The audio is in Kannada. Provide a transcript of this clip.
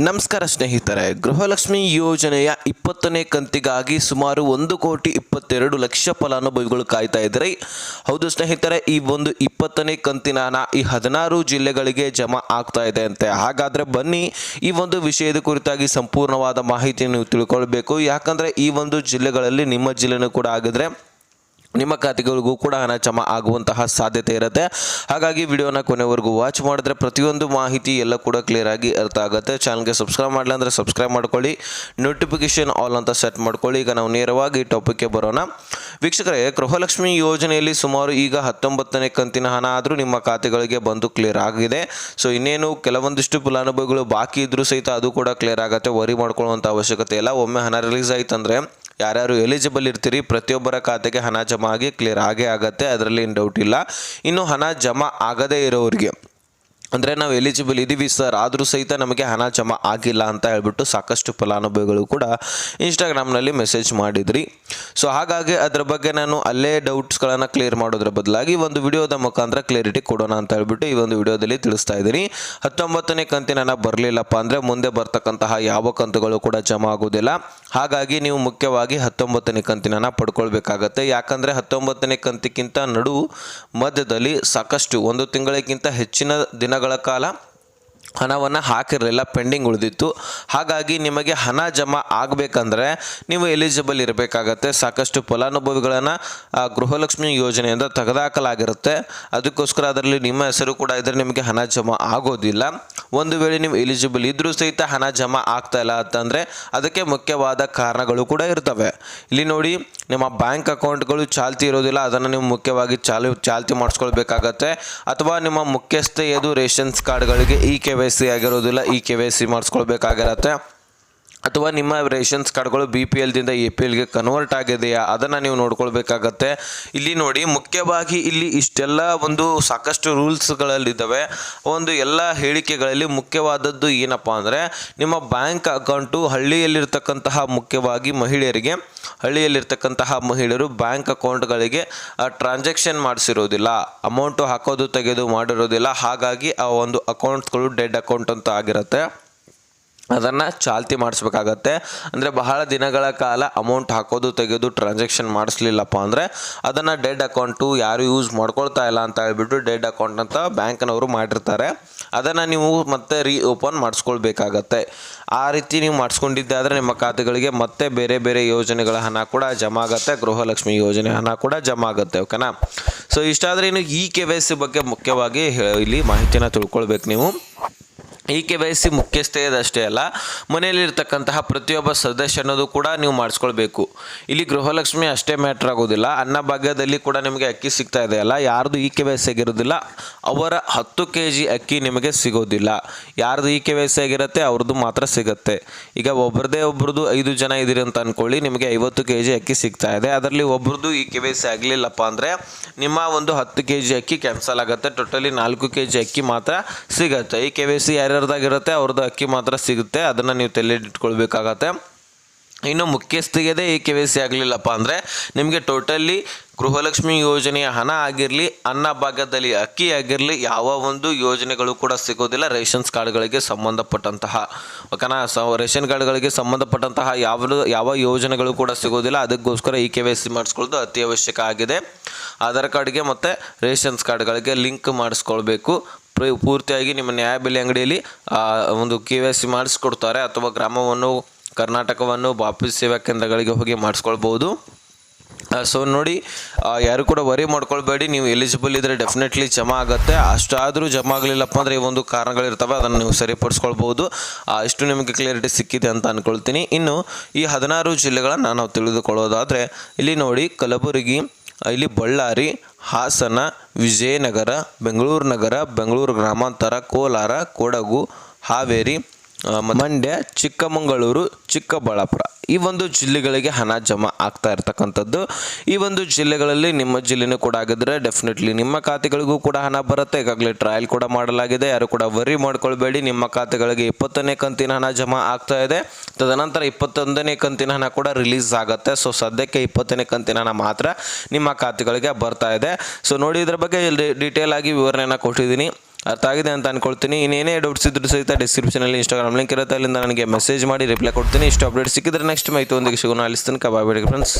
ನಮಸ್ಕಾರ ಸ್ನೇಹಿತರೆ, ಗೃಹಲಕ್ಷ್ಮಿ ಯೋಜನೆಯ 20ನೇ ಕಂತಿಗಾಗಿ ಸುಮಾರು 1,22,00,000 ಫಲಾನುಭವಿಗಳು ಕಾಯ್ತಾ ಇದ್ದಾರೆ. ಹೌದು ಸ್ನೇಹಿತರೆ, ಈ ಒಂದು 20ನೇ ಕಂತಿನ ಹಣ ಈ 16 ಜಿಲ್ಲೆಗಳಿಗೆ ಜಮಾ ಆಗ್ತಾ ಇದೆ ಅಂತೆ. ಹಾಗಾದರೆ ಬನ್ನಿ ಈ ಒಂದು ವಿಷಯದ ಕುರಿತಾಗಿ ಸಂಪೂರ್ಣವಾದ ಮಾಹಿತಿಯನ್ನು ತಿಳ್ಕೊಳ್ಬೇಕು. ಯಾಕಂದರೆ ಈ ಒಂದು ಜಿಲ್ಲೆಗಳಲ್ಲಿ ನಿಮ್ಮ ಜಿಲ್ಲೆನೂ ಕೂಡ ಆಗಿದ್ರೆ ನಿಮ್ಮ ಖಾತೆಗಳಿಗೂ ಕೂಡ ಹಣ ಜಮಾ ಆಗುವಂತಹ ಸಾಧ್ಯತೆ ಇರುತ್ತೆ. ಹಾಗಾಗಿ ವಿಡಿಯೋನ ಕೊನೆವರೆಗೂ ವಾಚ್ ಮಾಡಿದ್ರೆ ಪ್ರತಿಯೊಂದು ಮಾಹಿತಿ ಎಲ್ಲ ಕೂಡ ಕ್ಲಿಯರ್ ಆಗಿ ಅರ್ಥ ಆಗುತ್ತೆ. ಚಾನಲ್ಗೆ ಸಬ್ಸ್ಕ್ರೈಬ್ ಮಾಡಲಿಲ್ಲ ಅಂದರೆ ಸಬ್ಸ್ಕ್ರೈಬ್ ಮಾಡ್ಕೊಳ್ಳಿ, ನೋಟಿಫಿಕೇಶನ್ ಆಲ್ ಅಂತ ಸೆಟ್ ಮಾಡ್ಕೊಳ್ಳಿ. ಈಗ ನಾವು ನೇರವಾಗಿ ಟಾಪಿಕ್ಗೆ ಬರೋಣ. ವೀಕ್ಷಕರೇ, ಗೃಹಲಕ್ಷ್ಮಿ ಯೋಜನೆಯಲ್ಲಿ ಸುಮಾರು ಈಗ 19ನೇ ಕಂತಿನ ಹಣ ಆದರೂ ನಿಮ್ಮ ಖಾತೆಗಳಿಗೆ ಬಂದು ಕ್ಲಿಯರ್ ಆಗಿದೆ. ಸೊ ಇನ್ನೇನು ಕೆಲವೊಂದಿಷ್ಟು ಫಲಾನುಭವಿಗಳು ಬಾಕಿ ಇದ್ರೂ ಸಹಿತ ಅದು ಕೂಡ ಕ್ಲಿಯರ್ ಆಗುತ್ತೆ. ವರಿ ಮಾಡ್ಕೊಳ್ಳುವಂಥ ಅವಶ್ಯಕತೆ ಇಲ್ಲ. ಒಮ್ಮೆ ಹಣ ರಿಲೀಸ್ ಆಯ್ತಂದರೆ ಯಾರ್ಯಾರು ಎಲಿಜಿಬಲ್ ಇರ್ತೀರಿ ಪ್ರತಿಯೊಬ್ಬರ ಖಾತೆಗೆ ಹಣ ಜಮಾ ಆಗಿ ಕ್ಲಿಯರ್ ಆಗೇ ಆಗುತ್ತೆ, ಅದರಲ್ಲಿ ಏನು ಡೌಟ್ ಇಲ್ಲ. ಇನ್ನು ಹಣ ಜಮಾ ಆಗದೇ ಇರೋರಿಗೆ ಅಂದರೆ ನಾವು ಎಲಿಜಿಬಲ್ ಇದ್ದೀವಿ ಸರ್ ಆದರೂ ಸಹಿತ ನಮಗೆ ಹಣ ಜಮಾ ಆಗಿಲ್ಲ ಅಂತ ಹೇಳ್ಬಿಟ್ಟು ಸಾಕಷ್ಟು ಫಲಾನುಭವಿಗಳು ಕೂಡ ಇನ್ಸ್ಟಾಗ್ರಾಮ್ನಲ್ಲಿ ಮೆಸೇಜ್ ಮಾಡಿದ್ರಿ. ಸೊ ಹಾಗಾಗಿ ಅದರ ಬಗ್ಗೆ ನಾನು ಅಲ್ಲೇ ಡೌಟ್ಸ್ಗಳನ್ನು ಕ್ಲಿಯರ್ ಮಾಡೋದ್ರ ಬದಲಾಗಿ ಒಂದು ವಿಡಿಯೋದ ಮುಖಾಂತರ ಕ್ಲಿಯರಿಟಿ ಕೊಡೋಣ ಅಂತ ಹೇಳ್ಬಿಟ್ಟು ಈ ಒಂದು ವಿಡಿಯೋದಲ್ಲಿ ತಿಳಿಸ್ತಾ ಇದ್ದೀನಿ. 19ನೇ ಕಂತಿನ ಹಣ ಬರಲಿಲ್ಲಪ್ಪ ಅಂದರೆ ಮುಂದೆ ಬರ್ತಕ್ಕಂತಹ ಯಾವ ಕಂತುಗಳು ಕೂಡ ಜಮಾ ಆಗೋದಿಲ್ಲ. ಹಾಗಾಗಿ ನೀವು ಮುಖ್ಯವಾಗಿ 19ನೇ ಕಂತಿನ ಹಣ ಪಡ್ಕೊಳ್ಬೇಕಾಗತ್ತೆ. ಯಾಕಂದರೆ 19ನೇ ಕಂತಿಗಿಂತ ಮಧ್ಯದಲ್ಲಿ ಸಾಕಷ್ಟು ಒಂದು ತಿಂಗಳಿಗಿಂತ ಹೆಚ್ಚಿನ ದಿನಗಳ ಕಾಲ ಹಣವನ್ನು ಹಾಕಿರಲಿಲ್ಲ, ಪೆಂಡಿಂಗ್ ಉಳಿದಿತ್ತು. ಹಾಗಾಗಿ ನಿಮಗೆ ಹಣ ಜಮಾ ಆಗಬೇಕಂದ್ರೆ ನೀವು ಎಲಿಜಿಬಲ್ ಇರಬೇಕಾಗತ್ತೆ. ಸಾಕಷ್ಟು ಫಲಾನುಭವಿಗಳನ್ನು ಗೃಹಲಕ್ಷ್ಮಿ ಯೋಜನೆಯಿಂದ ತೆಗೆದುಹಾಕಲಾಗಿರುತ್ತೆ. ಅದಕ್ಕೋಸ್ಕರ ಅದರಲ್ಲಿ ನಿಮ್ಮ ಹೆಸರು ಕೂಡ ಇದ್ದರೆ ನಿಮಗೆ ಹಣ ಜಮಾ ಆಗೋದಿಲ್ಲ. ಒಂದು ವೇಳೆ ನೀವು ಎಲಿಜಿಬಲ್ ಇದ್ದರೂ ಸಹಿತ ಹಣ ಜಮಾ ಆಗ್ತಾ ಇಲ್ಲ ಅಂತಂದರೆ ಅದಕ್ಕೆ ಮುಖ್ಯವಾದ ಕಾರಣಗಳು ಕೂಡ ಇರ್ತವೆ. ಇಲ್ಲಿ ನೋಡಿ, ನಿಮ್ಮ ಬ್ಯಾಂಕ್ ಅಕೌಂಟ್ಗಳು ಚಾಲ್ತಿ ಇರೋದಿಲ್ಲ, ಅದನ್ನು ನೀವು ಮುಖ್ಯವಾಗಿ ಚಾಲ್ತಿ ಮಾಡಿಸ್ಕೊಳ್ಬೇಕಾಗತ್ತೆ. ಅಥವಾ ನಿಮ್ಮ ಮುಖ್ಯಸ್ಥೆಯದು ರೇಷನ್ಸ್ ಕಾರ್ಡ್ಗಳಿಗೆ KYC ಆಗಿರೋದಿಲ್ಲ, KYC ಮಾಡಿಸ್ಕೊಳ್ಬೇಕಾಗಿರತ್ತೆ. ಅಥವಾ ನಿಮ್ಮ ರೇಷನ್ಸ್ ಕಾರ್ಡ್ಗಳು BPL ದಿಂದ APLಗೆ ಕನ್ವರ್ಟ್ ಆಗಿದೆಯಾ ಅದನ್ನು ನೀವು ನೋಡ್ಕೊಳ್ಬೇಕಾಗತ್ತೆ. ಇಲ್ಲಿ ನೋಡಿ, ಮುಖ್ಯವಾಗಿ ಇಲ್ಲಿ ಇಷ್ಟೆಲ್ಲ ಒಂದು ಸಾಕಷ್ಟು ರೂಲ್ಸ್ಗಳಲ್ಲಿದ್ದಾವೆ. ಒಂದು ಎಲ್ಲ ಹೇಳಿಕೆಗಳಲ್ಲಿ ಮುಖ್ಯವಾದದ್ದು ಏನಪ್ಪ ಅಂದರೆ ನಿಮ್ಮ ಬ್ಯಾಂಕ್ ಅಕೌಂಟು ಹಳ್ಳಿಯಲ್ಲಿರ್ತಕ್ಕಂತಹ ಮುಖ್ಯವಾಗಿ ಮಹಿಳೆಯರು ಬ್ಯಾಂಕ್ ಅಕೌಂಟ್ಗಳಿಗೆ ಟ್ರಾನ್ಸಾಕ್ಷನ್ ಮಾಡಿಸಿರೋದಿಲ್ಲ, ಅಮೌಂಟು ಹಾಕೋದು ತೆಗೆದು ಮಾಡಿರೋದಿಲ್ಲ. ಹಾಗಾಗಿ ಆ ಒಂದು ಅಕೌಂಟ್ಸ್ಗಳು ಡೆಡ್ ಅಕೌಂಟ್ ಅಂತ ಆಗಿರುತ್ತೆ. ಅದನ್ನು ಚಾಲ್ತಿ ಮಾಡಿಸ್ಬೇಕಾಗತ್ತೆ. ಅಂದರೆ ಬಹಳ ದಿನಗಳ ಕಾಲ ಅಮೌಂಟ್ ಹಾಕೋದು ತೆಗೆದು ಟ್ರಾನ್ಸಾಕ್ಷನ್ ಮಾಡಿಸ್ಲಿಲ್ಲಪ್ಪ ಅಂದರೆ ಅದನ್ನು ಡೆಡ್ ಅಕೌಂಟು ಯಾರು ಯೂಸ್ ಮಾಡ್ಕೊಳ್ತಾ ಇಲ್ಲ ಅಂತ ಹೇಳ್ಬಿಟ್ಟು ಡೆಡ್ ಅಕೌಂಟ್ ಅಂತ ಬ್ಯಾಂಕ್ನವರು ಮಾಡಿರ್ತಾರೆ. ಅದನ್ನು ನೀವು ಮತ್ತೆ ಓಪನ್ ಮಾಡಿಸ್ಕೊಳ್ಬೇಕಾಗತ್ತೆ. ಆ ರೀತಿ ನೀವು ಮಾಡಿಸ್ಕೊಂಡಿದ್ದೆ ಆದರೆ ನಿಮ್ಮ ಖಾತೆಗಳಿಗೆ ಮತ್ತೆ ಬೇರೆ ಬೇರೆ ಯೋಜನೆಗಳ ಹಣ ಕೂಡ ಜಮಾ ಆಗುತ್ತೆ, ಗೃಹಲಕ್ಷ್ಮಿ ಯೋಜನೆ ಹಣ ಕೂಡ ಜಮಾ ಆಗುತ್ತೆ. ಓಕೆನಾ? ಸೊ ಇಷ್ಟಾದರೆ ಇನ್ನು KYC ಬಗ್ಗೆ ಮುಖ್ಯವಾಗಿ ಇಲ್ಲಿ ಮಾಹಿತಿನ ತಿಳ್ಕೊಳ್ಬೇಕು ನೀವು. KYC ಮುಖ್ಯಸ್ಥೆಯದಷ್ಟೇ ಅಲ್ಲ, ಮನೆಯಲ್ಲಿರ್ತಕ್ಕಂತಹ ಪ್ರತಿಯೊಬ್ಬ ಸದಸ್ಯನದು ಕೂಡ ನೀವು ಮಾಡಿಸ್ಕೊಳ್ಬೇಕು. ಇಲ್ಲಿ ಗೃಹಲಕ್ಷ್ಮಿ ಅಷ್ಟೇ ಮ್ಯಾಟ್ರ್ ಆಗೋದಿಲ್ಲ, ಅನ್ನಭಾಗ್ಯದಲ್ಲಿ ಕೂಡ ನಿಮಗೆ ಅಕ್ಕಿ ಸಿಗ್ತಾ ಇದೆಯಲ್ಲ, ಯಾರ್ದು KYC ಆಗಿರೋದಿಲ್ಲ ಅವರ 10 kg ಅಕ್ಕಿ ನಿಮಗೆ ಸಿಗೋದಿಲ್ಲ. ಯಾರ್ದು KYC ಆಗಿರುತ್ತೆ ಅವ್ರದ್ದು ಮಾತ್ರ ಸಿಗುತ್ತೆ. ಈಗ ಒಬ್ರದ್ದು 5 ಜನ ಇದ್ದೀರಿ ಅಂತ ಅಂದ್ಕೊಳ್ಳಿ, ನಿಮಗೆ 50 kg ಅಕ್ಕಿ ಸಿಗ್ತಾ ಇದೆ. ಅದರಲ್ಲಿ ಒಬ್ರದ್ದು KYC ಆಗಲಿಲ್ಲಪ್ಪ ಅಂದರೆ ನಿಮ್ಮ ಒಂದು 10 kg ಅಕ್ಕಿ ಕ್ಯಾನ್ಸಲ್ ಆಗುತ್ತೆ. ಟೋಟಲಿ 4 kg ಅಕ್ಕಿ ಮಾತ್ರ ಸಿಗುತ್ತೆ. KYC ಯಾರ್ಯಾರ್ದಾಗಿರುತ್ತೆ ಅವ್ರದ್ದು ಅಕ್ಕಿ ಮಾತ್ರ ಸಿಗುತ್ತೆ, ಅದನ್ನು ನೀವು ತಲೆಯಿಟ್ಕೊಳ್ಬೇಕಾಗತ್ತೆ. ಇನ್ನು ಮುಖ್ಯಸ್ಥಿಗೆದೇ KYC ಆಗಲಿಲ್ಲಪ್ಪ ಅಂದರೆ ನಿಮಗೆ ಟೋಟಲಿ ಗೃಹಲಕ್ಷ್ಮಿ ಯೋಜನೆಯ ಹಣ ಆಗಿರಲಿ, ಅನ್ನಭಾಗ್ಯದಲ್ಲಿ ಅಕ್ಕಿ ಆಗಿರಲಿ, ಯಾವ ಒಂದು ಯೋಜನೆಗಳು ಕೂಡ ಸಿಗೋದಿಲ್ಲ. ರೇಷನ್ಸ್ ಕಾರ್ಡ್ಗಳಿಗೆ ಸಂಬಂಧಪಟ್ಟಂತಹ ಓಕೆನಾ, ರೇಷನ್ ಕಾರ್ಡ್ಗಳಿಗೆ ಸಂಬಂಧಪಟ್ಟಂತಹ ಯಾವ ಯೋಜನೆಗಳು ಕೂಡ ಸಿಗೋದಿಲ್ಲ. ಅದಕ್ಕೋಸ್ಕರ KYC ಮಾಡಿಸ್ಕೊಳ್ಳೋದು ಅತಿ ಅವಶ್ಯಕ ಆಗಿದೆ. ಆಧಾರ್ ಕಾರ್ಡ್ಗೆ ಮತ್ತು ರೇಷನ್ಸ್ ಕಾರ್ಡ್ಗಳಿಗೆ ಲಿಂಕ್ ಮಾಡಿಸ್ಕೊಳ್ಬೇಕು. ಪೂರ್ತಿಯಾಗಿ ನಿಮ್ಮ ನ್ಯಾಯಬೆಲೆ ಅಂಗಡಿಯಲ್ಲಿ ಒಂದು KYC ಮಾಡಿಸ್ಕೊಡ್ತಾರೆ. ಅಥವಾ ಗ್ರಾಮವನ್ನು, ಕರ್ನಾಟಕವನ್ನು, ವಾಪಸ್ ಸೇವಾ ಕೇಂದ್ರಗಳಿಗೆ ಹೋಗಿ ಮಾಡಿಸ್ಕೊಳ್ಬೋದು. ಸೊ ನೋಡಿ, ಯಾರು ಕೂಡ ವರಿ ಮಾಡ್ಕೊಳ್ಬೇಡಿ. ನೀವು ಎಲಿಜಿಬಲ್ ಇದ್ದರೆ ಡೆಫಿನೆಟ್ಲಿ ಜಮಾ ಆಗುತ್ತೆ. ಅಷ್ಟಾದರೂ ಜಮಾ ಆಗಲಿಲ್ಲಪ್ಪ ಅಂದರೆ ಈ ಒಂದು ಕಾರಣಗಳಿರ್ತವೆ, ಅದನ್ನು ನೀವು ಸರಿಪಡಿಸ್ಕೊಳ್ಬೋದು. ಇಷ್ಟು ನಿಮಗೆ ಕ್ಲಿಯರಿಟಿ ಸಿಕ್ಕಿದೆ ಅಂತ ಅಂದ್ಕೊಳ್ತೀನಿ. ಇನ್ನು ಈ 16 ಜಿಲ್ಲೆಗಳನ್ನು ನಾವು ತಿಳಿದುಕೊಳ್ಳೋದಾದರೆ ಇಲ್ಲಿ ನೋಡಿ, ಕಲಬುರಗಿ, ಇಲ್ಲಿ ಬಳ್ಳಾರಿ, ಹಾಸನ, ವಿಜಯನಗರ, ಬೆಂಗಳೂರು ನಗರ, ಬೆಂಗಳೂರು ಗ್ರಾಮಾಂತರ, ಕೋಲಾರ, ಕೊಡಗು, ಹಾವೇರಿ, ಮಂಡ್ಯ, ಚಿಕ್ಕಮಗಳೂರು, ಚಿಕ್ಕಬಳ್ಳಾಪುರ ಈ ಒಂದು ಜಿಲ್ಲೆಗಳಿಗೆ ಹಣ ಜಮಾ ಆಗ್ತಾ ಇರ್ತಕ್ಕಂಥದ್ದು. ಈ ಒಂದು ಜಿಲ್ಲೆಗಳಲ್ಲಿ ನಿಮ್ಮ ಜಿಲ್ಲೆನೂ ಕೂಡ ಆಗಿದ್ರೆ ಡೆಫಿನೆಟ್ಲಿ ನಿಮ್ಮ ಖಾತೆಗಳಿಗೂ ಕೂಡ ಹಣ ಬರುತ್ತೆ. ಈಗಾಗಲೇ ಟ್ರಯಲ್ ಕೂಡ ಮಾಡಲಾಗಿದೆ, ಯಾರು ಕೂಡ ವರಿ ಮಾಡ್ಕೊಳ್ಬೇಡಿ. ನಿಮ್ಮ ಖಾತೆಗಳಿಗೆ 20ನೇ ಕಂತಿನ ಹಣ ಜಮಾ ಆಗ್ತಾ ಇದೆ. ತದನಂತರ 21ನೇ ಕಂತಿನ ಹಣ ಕೂಡ ರಿಲೀಸ್ ಆಗುತ್ತೆ. ಸೊ ಸದ್ಯಕ್ಕೆ 20ನೇ ಕಂತಿನ ಹಣ ಮಾತ್ರ ನಿಮ್ಮ ಖಾತೆಗಳಿಗೆ ಬರ್ತಾ ಇದೆ. ಸೊ ನೋಡಿ, ಇದ್ರ ಬಗ್ಗೆ ಡೀಟೇಲ್ ಆಗಿ ವಿವರಣೆಯನ್ನು ಕೊಟ್ಟಿದ್ದೀನಿ. ಅರ್ಥ ಆಗಿದೆ ಅಂತ ಅಂದ್ಕೊಳ್ತೀನಿ. ಇನ್ನೇನೇ ಡೌಟ್ಸ್ ಇದ್ರೂ ಸಹಿತ ಡಿಸ್ಕ್ರಿಪ್ಷನಲ್ಲಿ ಇನ್ಸ್ಟಾಗ್ರಾಮ್ ಲಿಂಕ್ ಇರುತ್ತೆ, ಅಲ್ಲಿಂದ ನನಗೆ ಮೆಸೇಜ್ ಮಾಡಿ ರಿಪ್ಲೈ ಕೊಡ್ತೀನಿ. ಇಷ್ಟು ಅಪ್ಡೇಟ್ ಸಿಕ್ಕಿದ್ರೆ ನೆಕ್ಸ್ಟ್ ಮಾಹಿತಿ ಒಂದಿಗೆ ಸಿಗೋಣ. ಅಲ್ಲಿ ತನಕ ಬಾಯ್ ಫ್ರೆಂಡ್ಸ್.